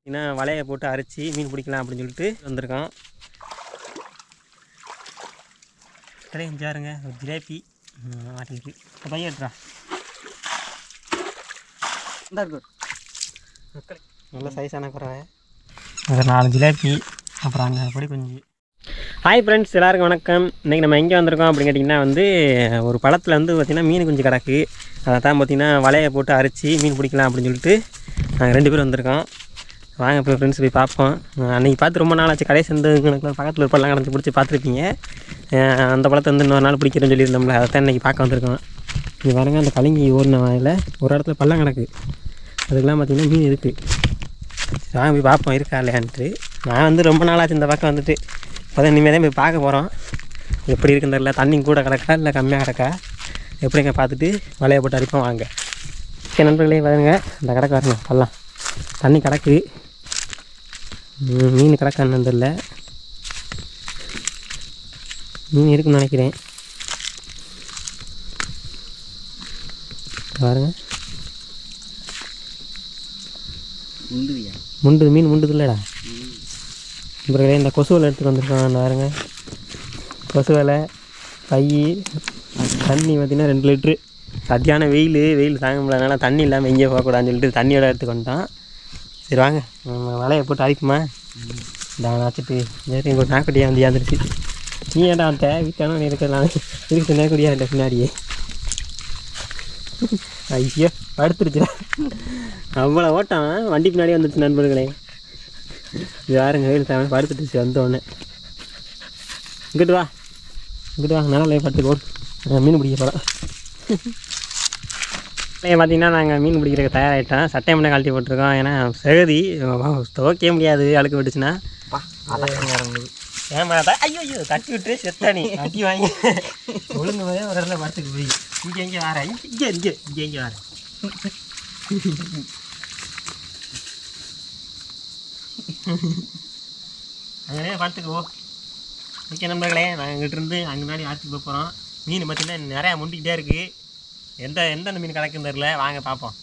ஏன்னா வலையை போட்டு அரைச்சி மீன் பிடிக்கலாம் அப்படின்னு சொல்லிட்டு வந்திருக்கோம். பாருங்க ஒரு ஜிலேபி மாட்டிருக்கு. பையன் எடுத்துறா. நல்ல சைஸான குறவை. ஒரு 4 ஜிலேபி, அப்புறம் அங்கே பொடி கொஞ்சம். ஹாய் ஃப்ரெண்ட்ஸ், எல்லாருக்கும் வணக்கம். இன்றைக்கி நம்ம எங்கே வந்திருக்கோம் அப்படின்னு கேட்டிங்கன்னா ஒரு பழத்தில் பார்த்திங்கன்னா மீன் குஞ்சு கிடக்கு. அதை தான் பார்த்திங்கன்னா வலையை போட்டு அரைச்சி மீன் பிடிக்கலாம் அப்படின்னு சொல்லிட்டு நாங்கள் 2 பேரும் வந்திருக்கோம். வாங்க இப்போ ஃப்ரெண்ட்ஸ் போய் பார்ப்போம். அன்றைக்கி பார்த்து ரொம்ப நாள் ஆச்சு. கடைசி எனக்கு பக்கத்தில் ஒரு பழம் கிடச்சி பிடிச்சி பார்த்துருப்பீங்க. அந்த பழத்தை இன்னொரு நாள் பிடிக்கிறேன்னு சொல்லியிருந்தோம்ல, அதை தான் இன்றைக்கி பார்க்க வந்திருக்கோம். இங்கே பாருங்கள், அந்த கலங்கி ஓடின வாயில் ஒரு இடத்துல பள்ளம் கிடக்கு. அதுக்கெல்லாம் பார்த்திங்கன்னா மீன் இருக்குது. வாங்க போய் பார்ப்போம் இருக்கா இல்லையான்ட்டு. நான் ரொம்ப நாள் ஆச்சு இந்த பக்கம் வந்துட்டு. இப்போ தான் இனிமேல் தான் போய் பார்க்க போகிறோம். எப்படி இருக்குன்னு தெரியல. தண்ணி கூட கிடக்கா இல்லை கம்மியாக கிடக்கா எப்படிங்க பார்த்துட்டு வலையை போட்டு அடிப்போம். வாங்க நண்பர்களே, பாருங்க இந்த கிடக்கு வரணும் பள்ளம். தண்ணி கிடக்கு, மீன் கிடக்கான்னு தெரியல. மீன் இருக்குன்னு நினைக்கிறேன். பாருங்க, முண்டுது, மீன் முண்டுது இல்லைடா. நண்பர்களே, இந்த கொசு வலை எடுத்துகிட்டு வந்திருக்கோம். அந்த பாருங்க, கொசு வலை, பை, தண்ணி பார்த்திங்கன்னா 2 லிட்ரு. சரியான வெயில் தாங்க முடியாதனால தண்ணி இல்லாமல் எங்கேயும் போகக்கூடாதுன்னு சொல்லிட்டு தண்ணியோட எடுத்துக்கொண்டோம். சரி வாங்க நம்ம வலையை போட்டு அடிக்குமா. நான் வச்சுட்டு நேரம் எங்கள் நாக்குட்டியாக வந்து ஏந்துருச்சு. நீ ஏன்டா அந்த வீட்டான இருக்கலாம் இருக்கு நேக்குடியா இல்லை பின்னாடியே. ஐயோ படுத்துருச்சு. அவ்வளோ ஓட்டம் வண்டி பின்னாடியே வந்துடுச்சு நண்பர்களே. இது யாருங்க வெயில் தேவை படுத்துட்டுச்சு. வந்தோடனே இங்கிட்டு வா நல்லா படுத்து ஓடு. மீன் பிடிக்க போகிறோம். பார்த்திங்கன்னா நாங்கள் மீன் பிடிக்கிறதுக்கு தயாராகிட்டோம். சட்டை மட்டும் கழட்டி போட்டிருக்கோம். ஏன்னா சகதி துவைக்க முடியாது, அழுக்கு விட்டுச்சுன்னா. ஏமாட்டா ஐயோ தட்டி விட்டு செத்தானி அட்டி வாங்கி ஒழுங்கு போய் ஒரு இடத்துல படுத்துக்கு போய் இங்கே வார இங்கே வார. அங்கே படுத்துக்கு போ. ஓகே நண்பர்களே, நாங்கள் இங்கிட்டிருந்து அங்கே முன்னாடி ஆற்றுக்கு போக போகிறோம். மீன் பார்த்திங்கன்னா நிறையா முண்டிக்கிட்டே இருக்குது. எந்த மீன் கிடக்குன்னு தெரியல. வாங்க பார்ப்போம்.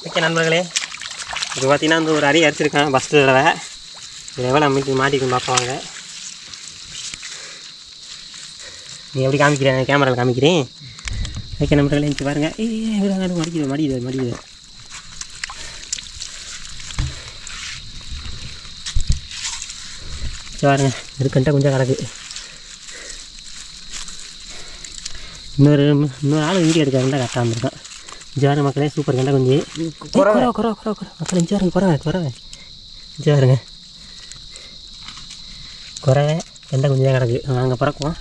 ஓகே நண்பர்களே, இப்போ பார்த்தீங்கன்னா ஒரு அடி அடிச்சிருக்கேன் ஃபஸ்ட்டு தடவை. இது எவ்வளோ மாட்டிக்கணும் பார்ப்பாங்க. நீ எப்படி காமிக்கிறேன், கேமராவில் காமிக்கிறேன். ஓகே நண்பர்களே, இங்கே பாருங்கள். மடிக்குது. பாருங்க, இருக்கண்டா கொஞ்சம் கிடக்கு. இன்னொரு ஆள் வீடியோ எடுக்காருந்தா கரெக்டாக இருந்திருக்கான். ஜாரு மக்களே, சூப்பர் கண்டா கொஞ்சம் குறை மக்கள். இஞ்சாருங்க குறவை ஜாருங்க குறவை கண்டா கொஞ்சம் தான் கிடக்கு. நாங்கள் பிறக்குவோம்.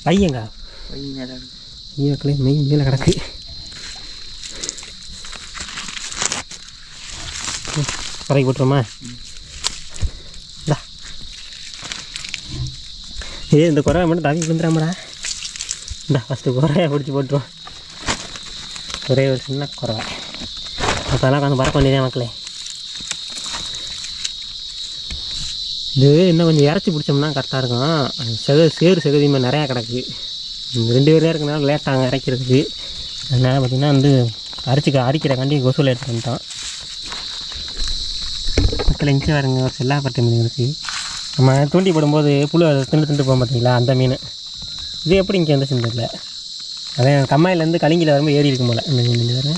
பையங்க மக்களே, மெயின் மேலே கிடக்கு. குறைக்கு போட்டுருமா. இந்த குறவை மட்டும் தவி விழுந்துடாமடா. ஃபஸ்ட்டு குறையை பிடிச்சி போட்டுருவோம். ஒரே ஒரு சின்ன குறவை. அப்போலாம் கொஞ்சம் பறக்க வேண்டியதே மக்களே. இது இன்னும் கொஞ்சம் இறச்சி பிடிச்சோம்னா கரெக்டாக இருக்கும். சேறு சகதியுமே நிறையா கிடக்கு. 2 பேர் இருக்கனால லேட்டாக இறக்கிறதுக்கு. அதனால் பார்த்திங்கன்னா அரிக்கிற கண்டி கொசுவில் எடுத்துகிட்டு வந்துட்டோம். மக்கள் இங்கே வருங்க, ஒரு செல்லாப்பட்டை மீன் இருக்குது. நம்ம தூண்டி போடும்போது புழு திண்டு போகும் பார்த்தீங்களா, அந்த மீன். இது எப்படி இங்கே வந்து செஞ்சதில்லை. அதே கம்மாயிலேருந்து கலிங்கில் வரும்போது ஏறி இருக்கும் போல். இந்த மீன் வேறு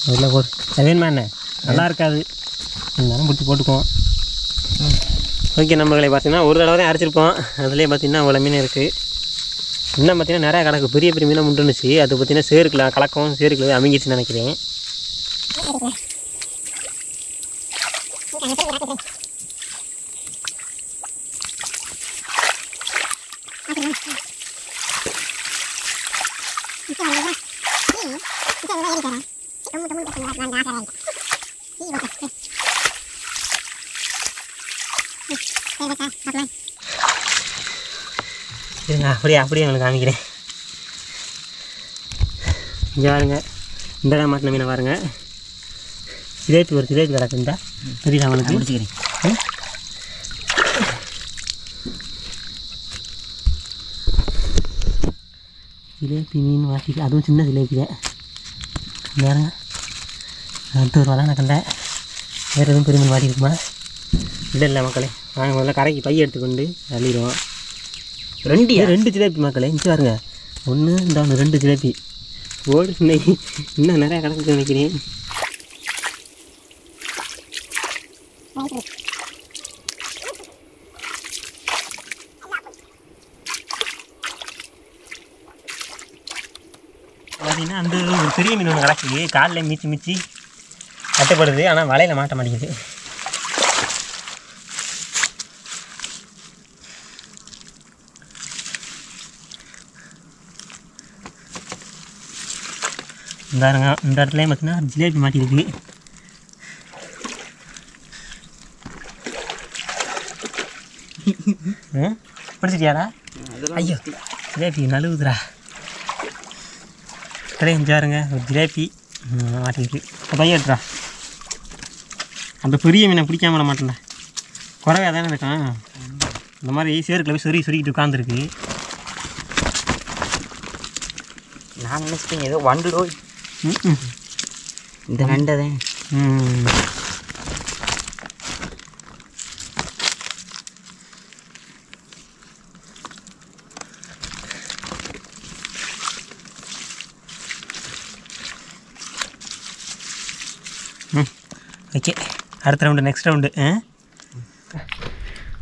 அதில் அது வேணுமா என்ன நல்லா இருக்காது. இருந்தாலும் பிடிச்சி போட்டுக்குவோம். ஓகே நம்மளை பார்த்திங்கன்னா ஒரு தடவை தான் அரைச்சிருப்போம். அதுலேயே பார்த்திங்கன்னா அவ்வளோ மீன் இருக்குது. இன்னும் பார்த்திங்கன்னா நிறையா கிடக்கு. பெரிய மீனாக முண்டுனுச்சு. அது பார்த்திங்கன்னா சேருக்கலாம் கலக்கம் சேருக்குள்ள அமைங்கிச்சுன்னு நினைக்கிறேன். இருங்க அப்படியே உங்களுக்கு காமிக்கிறேன். இங்கே பாருங்க, இந்த இடம் மாட்டின மீனை பாருங்க. ஒரு சிலேபி கிடக்கு. இந்த தெரியுது அவனுக்கு முடிச்சுக்கிறேன். சிலேபி மீன் மாட்டிட்டு, அதுவும் சின்ன சிலேபி தான் பாருங்க. அடுத்த ஒரு வளம் கண்டேன். வேறு எதுவும் பெருமீன் மாட்டிருக்குமா? இல்லை மக்களே, நாங்கள் முதல்ல கரைக்கு பைய எடுத்துக்கொண்டு அள்ளிடுவோம். ரெண்டு ஜிலேபி மக்களே, இங்கே பாருங்க. ஒன்று இந்த ஒன்று 2 ஜிலேபி ஓடு. இன்னும் நிறையா கிடக்குன்னு நினைக்கிறேன். பார்த்தீங்கன்னா அந்த ஒரு பெரிய மீன் ஒன்று கிடக்குது. காலில் மிச்சி கட்டப்படுது, ஆனால் வலையில் மாட்ட மாட்டேங்குது. இந்த இடத்துலையும் பார்த்தீங்கன்னா ஜிலேபி மாட்டிருக்கு. பிடிச்சிட்டியாடா? ஐயோ ஜிலேபி நழுவுதுரா. கடையும் பாருங்க, ஒரு ஜிலேபி மாட்டிருக்கு. பையன் எடுத்துடா. அந்த பெரிய மீனை பிடிக்காம விட மாட்டேன்டா. குறைவாக தானே இருக்கான். இந்த மாதிரி சேருக்குள்ள போய் சொருக்கிட்டு உட்காந்துருக்கு. நான் நினச்சிட்டேன் ஏதோ வண்டுடோ. இந்த நண்டதேன். ஓகே, அடுத்த ரவுண்டு, நெக்ஸ்ட் ரவுண்டு.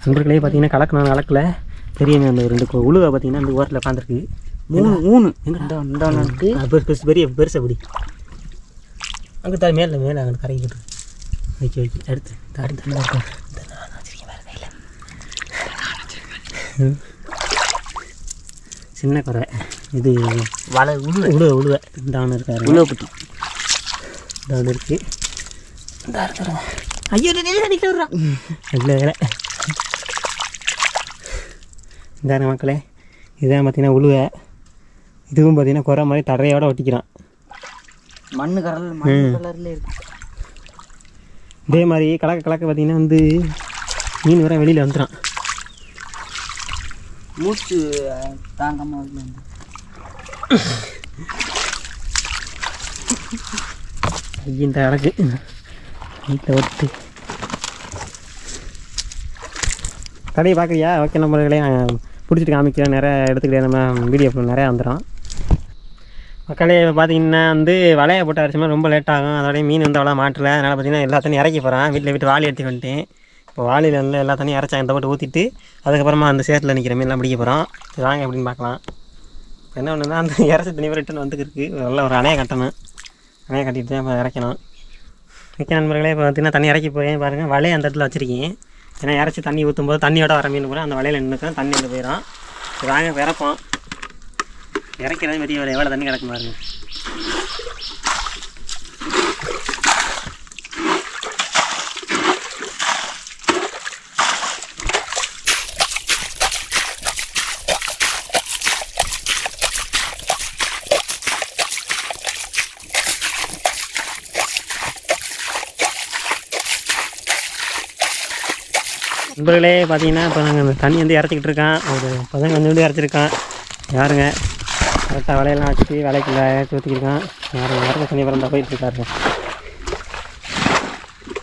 நண்பர்களே பார்த்தீங்கன்னா கலக்கல பெரிய மீன் அந்த 2 உழுவை பார்த்தீங்கன்னா அந்த ஓரத்தில் உட்காந்துருக்கு. 3 பெருசு அப்படி அங்கே தான் மேலே அங்கே கரைக்கிட்டு. ஓகே அடுத்து சின்ன குறை இது உழுவை இந்த ஒன்று இருக்காரு. உழுவப்பட்டி இந்த ஒன்று இருக்குது. ஐயோ இல்லை இந்தாங்க மக்களே, இதுதான் பார்த்தீங்கன்னா உழுவை. இதுவும் பார்த்தீங்கன்னா குறை மாதிரி தரையோட ஒட்டிக்கிறான். மண்ணு கலரில் இருக்கு. இதே மாதிரி கலக்க பார்த்தீங்கன்னா வந்து மீன் வர வெளியில் வந்துடும். மூச்சு தாங்காமல் இந்த அழகு வீட்டில் ஒட்டு கடையை பார்க்குறியா? ஓகே நம்பர்களே, பிடிச்சிட்டு காமிக்கிறேன். நிறைய எடுத்துக்கிட்டே நம்ம வீடியோ நிறையா வந்துடும். மக்களே பார்த்தீங்கன்னா வந்து வலையை போட்டு அரைச்சோம்னா ரொம்ப லேட் ஆகும். அதோடய மீன் வந்து அவ்வளோ மாட்டல. அதனால் பார்த்தீங்கன்னா எல்லா தண்ணியும் இறக்கி போகிறேன். வீட்டில் வாளி எடுத்து வந்துட்டேன். இப்போ வாளியில் வந்து எல்லா தண்ணியும் இறச்சா இந்த போட்டு ஊற்றிட்டு அதுக்கப்புறமா அந்த சேற்றில் நிற்கிற மீன்லாம் பிடிக்க போகிறோம். இது வாங்க அப்படின்னு பார்க்கலாம். என்ன ஒன்று தான், அந்த இறச்சி தண்ணி ரிட்டன் வந்துருக்கு. நல்ல ஒரு அணையை கட்டணும். அணையை கட்டிட்டு தான் இப்போ இறக்கணும். ஓகே நண்பர்களே, இப்போ பார்த்தீங்கன்னா தண்ணி இறக்கி போய் பாருங்கள். வலையை அந்த இடத்துல வச்சுருக்கேன். ஏன்னா இறச்சி தண்ணி ஊற்றும் போது தண்ணியோட வர மீன் கூட அந்த வலையில் நின்றுக்கும், தண்ணி வந்து போயிடும். வாங்க இப்போ இறப்போம். இறக்கிறது பெரிய வேலை. எவ்வளோ தண்ணி கிடக்கும் பாருங்க. நண்பர்களே பார்த்தீங்கன்னா இப்போ நாங்கள் அந்த தண்ணி வந்து இறச்சிக்கிட்டு இருக்கோம். ஒரு 15 இறச்சிருக்கோம். யாருங்க கரெக்டாக வலையெல்லாம் வச்சுட்டு வலைக்குள்ளே ஊற்றிக்கிருக்கான். யாரும் இறக்க தண்ணி பிறந்தா போயிட்டுருக்காருங்க.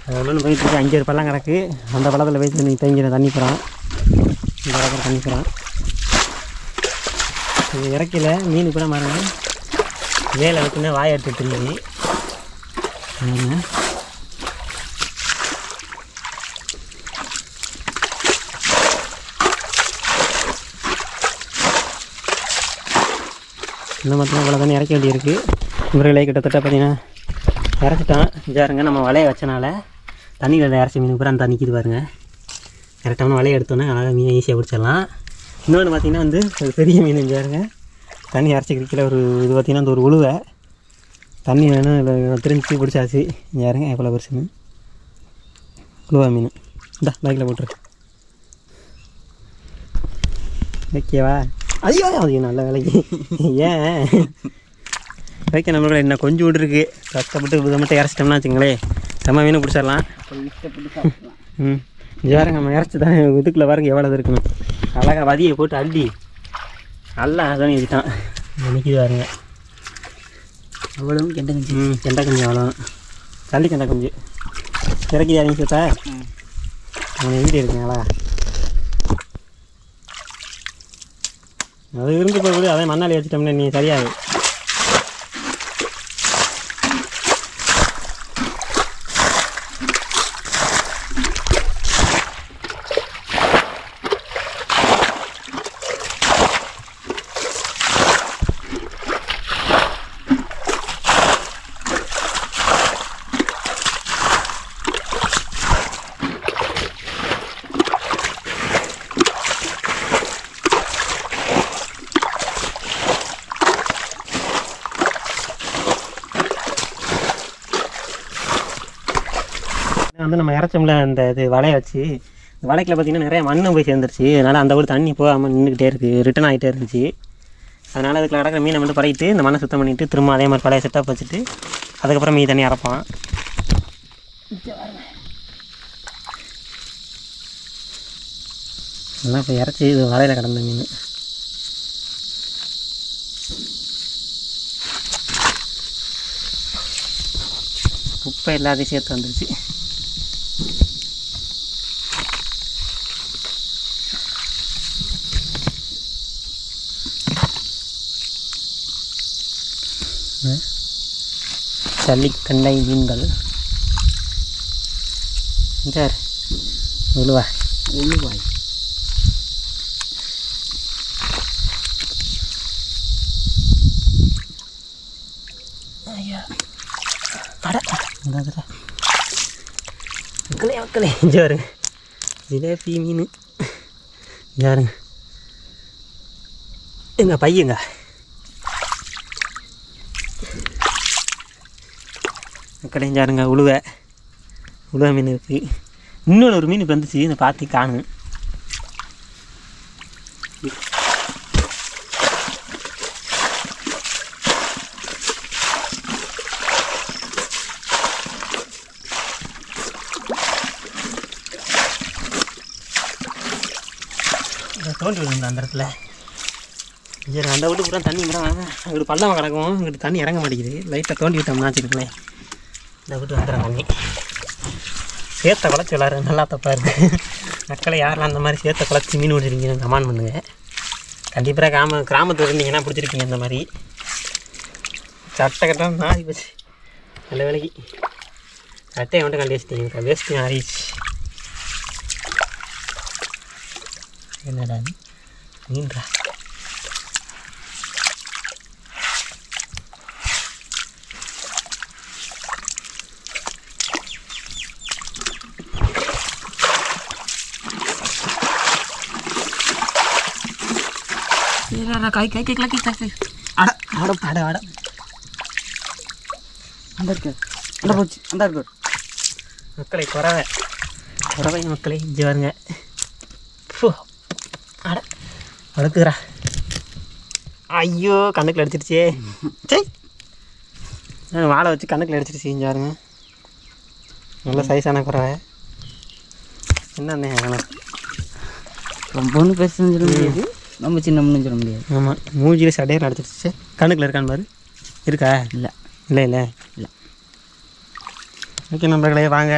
அது ஒன்று போயிட்டுருக்கு. 5 பள்ளம் கிடக்கு. அந்த பள்ளத்தில் போயிட்டு நீ தங்கிற தண்ணி போகிறான். இந்த இடத்துல தண்ணி போகிறான். இது இறக்கல மீன் கூட மாறுங்க. வேலை வச்சுன்னா வாயை எடுத்துட்டு இருந்தது. இன்னும் பார்த்தீங்கன்னா இவ்வளோ தண்ணி இறக்க வேண்டியிருக்கு. இவர்களே கிட்டத்தட்ட பார்த்தீங்கன்னா இறச்சிட்டான். இதாருங்க நம்ம வலையை வச்சனால தண்ணியில் இறச்சி மீன் பூரா அந்த நிற்கிது பாருங்க. கரெக்டான வலையை எடுத்தோன்னே அதனால் மீனை ஈஸியாக பிடிச்சிடலாம். இன்னொன்று பார்த்தீங்கன்னா வந்து ஒரு பெரிய மீன் இஞ்சாருங்க. தண்ணி இறச்சி கிடைக்கல. ஒரு இது பார்த்திங்கன்னா அந்த ஒரு உழுவை தண்ணி வேணும் இல்லை தெரிஞ்சு பிடிச்சாச்சு. யாருங்க எவ்வளோ பெருசு மீன், உழுவா மீன். இந்த பைக்கில் போட்டுரு. ஓகேவா? ஐயோ அது நல்ல வேலைக்கு ஏன் ஓகே நம்மளோட என்ன கொஞ்சம் விட்டுருக்கு கஷ்டப்பட்டு இதை மட்டும் இறச்சிட்டோம்னா வச்சுங்களேன் செம்ம மீன் பிடிச்சிடலாம். இஷ்டப்பட்டு சாப்பிடலாம். இங்கே பாருங்க நம்ம இறச்சி தான் இதுக்குள்ளே பாருங்க எவ்வளோ இது இருக்கணும். அழகாக வதியை போட்டு அள்ளி நல்லா அதான் வச்சுட்டான் நினைக்கிது பாருங்க. அவ்வளவும் கெண்டை கஞ்சி. கெண்டை கஞ்சி அவ்வளோ தள்ளி கெண்டை கஞ்சி இறக்கி அறிங்க சேர்த்தா அவன் எங்கே இருக்குங்களா அது இருந்து போய் கூட அதே மண்ணாளி வச்சுட்டோம்னா நீ சரியாது. வந்து நம்ம இறச்சோம்ல அந்த இது வலையை வச்சு இந்த வலைக்கில் பார்த்திங்கன்னா நிறைய மண்ணு போய் சேர்ந்துருச்சு. அதனால் அந்த ஒரு தண்ணி போகாமல் நின்றுக்கிட்டே இருக்குது, ரிட்டன் ஆகிட்டே இருந்துச்சு. அதனால் அதுக்குள்ள கிடக்கிற மீனை மட்டும் பறக்கிட்டு இந்த மண்ணை சுத்தம் பண்ணிவிட்டு திரும்ப அதே மாதிரி பழைய செட்டப் வச்சுட்டு அதுக்கப்புறம் மீன் தண்ணி இறப்பான். நல்லா இப்போ இறச்சி இது வலையில் கிடந்த மீன் குப்பை எல்லாத்தையும் சேர்த்து வந்துருச்சு. சல்லிக்கண்டை மீன்கள் சார் உழுவாய் ஐயா அட மக்களே மக்களே இங்கே வருங்க ஜிலேபி மீன் யாருங்க எங்க பையங்க கடைஞ்சாருங்க உழுவை மீன் இருக்குது. இன்னொன்று ஒரு மீன் இப்போ வந்துச்சு இந்த பார்த்து காணும். தோண்டி விடுங்க அந்த இடத்துல சரி அந்த வீட்டு பூரா தண்ணி பூரா அங்கிட்டு பள்ளமாக கிடக்கும். இங்கிட்டு தண்ணி இறங்க மாட்டேங்குது. லைட்டாக தோண்டி விட்டோம்னா வச்சுருக்கேன் இந்த வீட்டு வந்துடும் தண்ணி. சேத்தை குழச்சி விளாட்ற நல்லா தப்பாக இருக்குது. மக்களை யாரெல்லாம் அந்த மாதிரி சேத்தை குழச்சி மீன் பிடிச்சிருக்கீங்கன்னு கமெண்ட் பண்ணுங்கள். கண்டிப்பாக கிராமத்தில் இருந்தீங்கன்னா பிடிச்சிருக்கீங்க இந்த மாதிரி. சட்டை கட்டம் நாரி போச்சு நல்ல வேலைக்கு. சட்டையை மட்டும் கண்டி வச்சுட்டீங்க வேஸ்ட்டு ஆறிச்சு. என்னடா மீன்றா கை கை கை கை கை அட அட அட அட அந்த இருக்கு அந்த போச்சு அந்த இருக்கு மக்களை குறவை மக்களை இங்கே வருங்க. அட அடுக்குறா ஐயோ கண்ணுக்குள்ள அடிச்சிருச்சே. சரி வாழை வச்சு கண்ணுக்குள்ள அடிச்சிருச்சு. இங்கே பாருங்க நல்ல சைஸான குறவை. என்ன ரொம்ப ஒன்றும் பெருசுன்னு சொல்ல முடியாது, ரொம்ப சின்னம்னு சொல்ல முடியாது. ஆமாம் மூஞ்சியில் சடையில் அடிச்சிருச்சு. கண்ணுக்குள்ள இருக்கான்னு பாரு. இருக்கா? இல்லை இல்லை இல்லை இல்லை. ஓகே நண்பர்களே வாங்க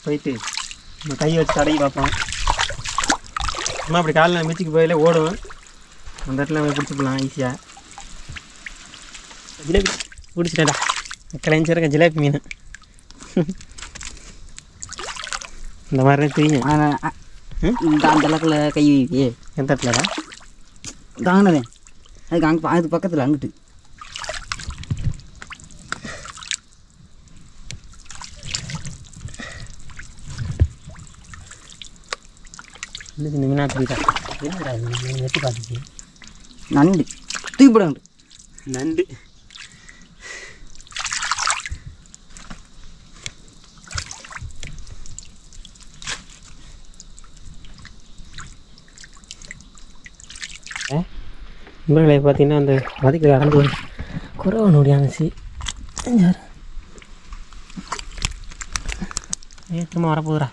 போயிட்டு நம்ம கையை வச்சு தடவி பார்ப்போம். அம்மா அப்படி காலில் மிச்சிக்கு போயில ஓடுவோம். அந்த இடத்துல போய் பிடிச்சிக்கலாம் ஈஸியாக. ஜிலேபி பிடிச்சிட்டேடா கிளஞ்சிருக்க ஜிலேபி மீன். இந்த மாதிரி தெரியும். இந்த அந்த அளவுக்குள்ள கை வைக்கே எந்த இடத்துலடா தாங்கினதேன் அதுக்கு அங்கே அது பக்கத்தில் அங்கிட்டு இந்த மீனாக போயிட்டா. என்னடா வெட்டி பார்த்துச்சு. நண்டு தூக்கி போடாங்க. நண்டு நண்பர்களை பார்த்தீங்கன்னா அந்த மதிக்கிற அடந்து ஒரு குறவன் ஓடியானுச்சு திரும்ப வரப்போகுதுரா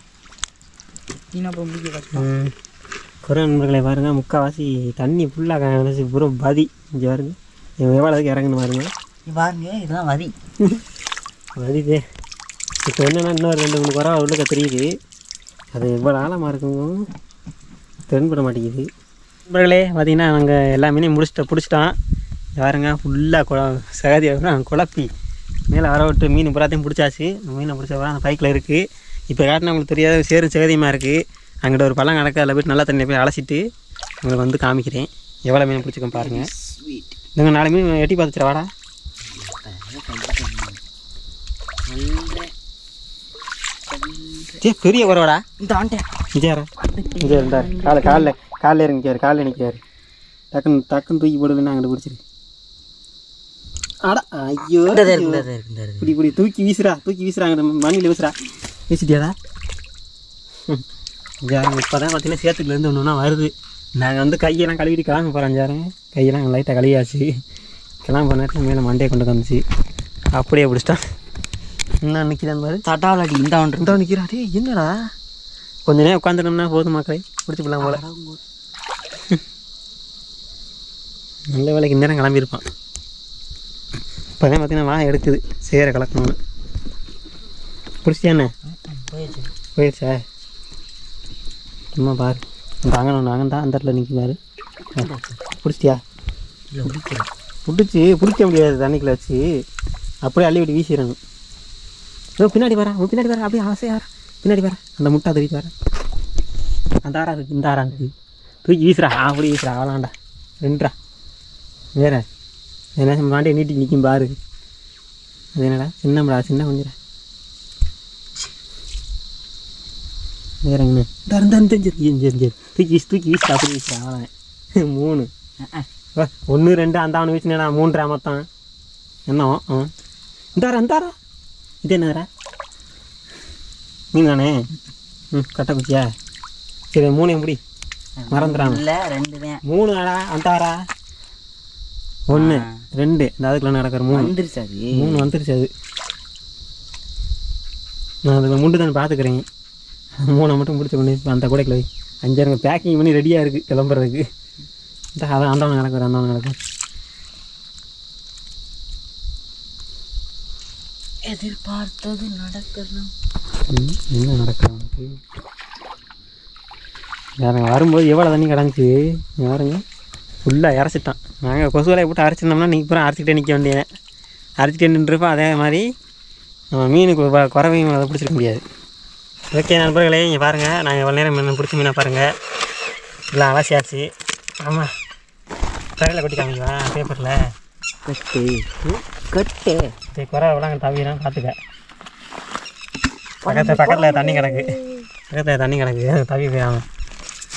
குறை நண்பர்களை பாருங்க முக்கால்வாசி தண்ணி ஃபுல்லாக நினச்சி பூரா பதி இங்கே பாருங்க எவ்வளோதுக்கு இறங்குன்னு பாருங்க பாருங்க இதெல்லாம் வதி வதிதே இப்போ என்னென்னா இன்னொரு 2-3 குறை உள்ளுக்க தெரியுது அது எவ்வளோ ஆழமாக இருக்குங்க தென்பட மாட்டேங்குது நண்பர்களே பார்த்தீங்கன்னா நாங்கள் எல்லா மீனையும் பிடிச்சிட்டோம் பாருங்க ஃபுல்லாக சகதியாக குழப்பி மேலே வர விட்டு மீன் புறாத்தையும் பிடிச்சாச்சு மீனை பிடிச்ச அந்த பைக்கில் இருக்குது இப்போ காட்டினா உங்களுக்கு தெரியாத சேரும் சகதியமாக இருக்குது அங்கிட்ட ஒரு பழம் கிடக்கு அதில் போய்ட்டு நல்லா தண்ணியை போய் அலசிட்டு உங்களுக்கு வந்து காமிக்கிறேன் எவ்வளோ மீன் பிடிச்சிக்கோம் பாருங்கள் நீங்கள் 4 மீன் எட்டி பார்த்துச்சிட வாடா பெரிய குறவாடா இந்த ஆண்டே விஜயாரா இங்கே இருந்தார் காலைல இறங்கிக்காரு காலைல நிற்காரு டக்குன்னு தூக்கி போடுதுன்னா அங்கிட்ட பிடிச்சிரு ஆடா ஐயோ இப்படி தூக்கி வீசுறா அங்கிட்ட மண்ணில் வீசிட்டியாடா ஜாரம் இப்போ தான் பார்த்தீங்கன்னா சேத்துக்குலேருந்து ஒன்று ஒன்றா வருது நாங்கள் வந்து கையெல்லாம் கழுவிட்டு கிளம்ப போகிறோம் ஜாரம் கையெல்லாம் லைட்டாக கழுவியாச்சு கிளம்ப நேரத்தில் மேலே மண்டையை கொண்டு வந்துச்சு அப்படியே பிடிச்சிட்டான் இன்னும் நிற்கிறான் பாரு தட்டாலடி இந்த நிற்கிறாரு என்னடா கொஞ்ச நேரம் உட்காந்துட்டோம்னா போதும் மக்களை பிடிச்சி போடலாம் போல நல்ல வேலைக்கு இந்நேரம் கிளம்பியிருப்பான் இப்போ தான் பார்த்தீங்கன்னா வா எடுக்குது சேர கலக்கணும்னு பிடிச்சிட்டியாண்ணே போயிடுச்சா சும்மா பாரு நாங்கள் தான் அந்த இடத்துல நிற்கிறாரு பிடிச்சிட்டியா பிடிக்க முடியாது தண்ணிக்குள்ள வச்சு அப்படியே அள்ளி விட்டு வீசிடணும் பின்னாடி வரேன் அப்படியே ஆசையாக பின்னாடி வரேன் அந்த முட்டை தெரிவிச்சு வரேன் அந்த ஆறா இருக்குது இந்த ஆறா இருக்குது தூக்கி வீசுறா அப்படி வீசுறா அவளாண்டா ரெண்டுரா வேற என்ன மாண்டியை நீட்டி நிற்கும் பாரு அது என்னடா சின்ன கொஞ்சம் வேறங்கண்ணே தூக்கி வீசுறா அப்படி வீசுறா அவளான் 3 1 2 அந்த அவனை வீசினேடா 3 மொத்தம் என்ன இந்தாரா இது என்னதுரா மீன் தானே கட்ட குச்சியா சரி 3 எப்படி மறந்துடாம 3 ஆடா அந்தாரா 1 2 இந்த அதுக்குள்ள நடக்கிற 3 வந்துருச்சு அது நான் அதில் முண்டு தானே பார்த்துக்கிறேன் 3 மட்டும் பிடிச்ச கொண்டு அந்த கூடைக்குள்ள 5 பேக்கிங் பண்ணி ரெடியாக இருக்குது கிளம்புறதுக்கு அதான் அந்தவன் நடக்குற எதிர்பார்த்தது நடக்கணும் என்ன நடக்கிறது யாருங்க வரும்போது எவ்வளோ தண்ணி கிடந்துச்சு யாருங்க ஃபுல்லாக இறச்சிட்டான் நாங்கள் கொசுவலையை போட்டு அரைச்சிருந்தோம்னா நீங்கள் பூரா அரைச்சிக்கிட்டே நிற்க வேண்டியேன் அரைச்சிட்டே நின்றுப்போம் அதே மாதிரி நம்ம மீனுக்கு குறவையும் அதை பிடிச்சிக்க முடியாது ஓகே நண்பர்களே இங்கே பாருங்கள் நாங்கள் எவ்வளோ நேரம் மீன் பிடிச்ச மீனை பாருங்கள் எல்லாம் அலசியாச்சு ஆமாம் தரையில் கொட்டி காமிக்குவா பேப்பரில் கட்டு சரி குறவெல்லாம் அங்கே தவிரான் பார்த்துக்க பக்கத்தில் தண்ணி கிடக்கு தவி போயாமல்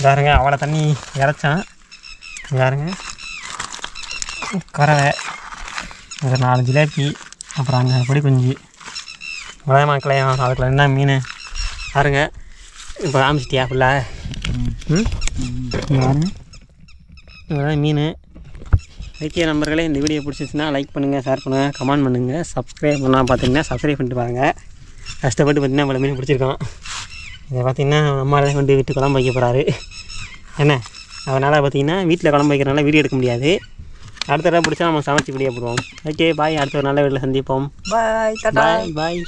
பாருங்க அவ்வளோ தண்ணி இறச்சான் பாருங்க குறவை ஒரு 4 ஜிலேபி அப்புறம் அங்கே பொடி குஞ்சு உலகமாக்கலையும் அதுக்குள்ள என்ன மீன் பாருங்க இப்போ காமிச்சிட்டியா ஃபுல்லாக பாருங்க இவ்வளோதான் மீன் ஓகே நண்பர்களே இந்த வீடியோ பிடிச்சிச்சுன்னா லைக் பண்ணுங்கள் ஷேர் பண்ணுங்கள் கமெண்ட் பண்ணுங்கள் சப்ஸ்கிரைப் பண்ணால் பார்த்தீங்கன்னா சப்ஸ்கிரைப் பண்ணிட்டு பாருங்கள் கஷ்டப்பட்டு பார்த்தீங்கன்னா இவ்வளோ மீன் பிடிச்சிருக்கோம் இதை பார்த்திங்கன்னா அம்மா தான் கொண்டு வீட்டு குழம்பு வைக்க போகிறாரு என்ன அதனால் பார்த்திங்கன்னா வீட்டில் குழம்பு வைக்கிறனால வீடியோ எடுக்க முடியாது அடுத்த தடவை பிடிச்சா நம்ம சமைச்சு வீடியோ போடுவோம் ஓகே பாய் அடுத்த ஒரு நல்ல வீட்டில் சந்திப்போம் பாய் பாய்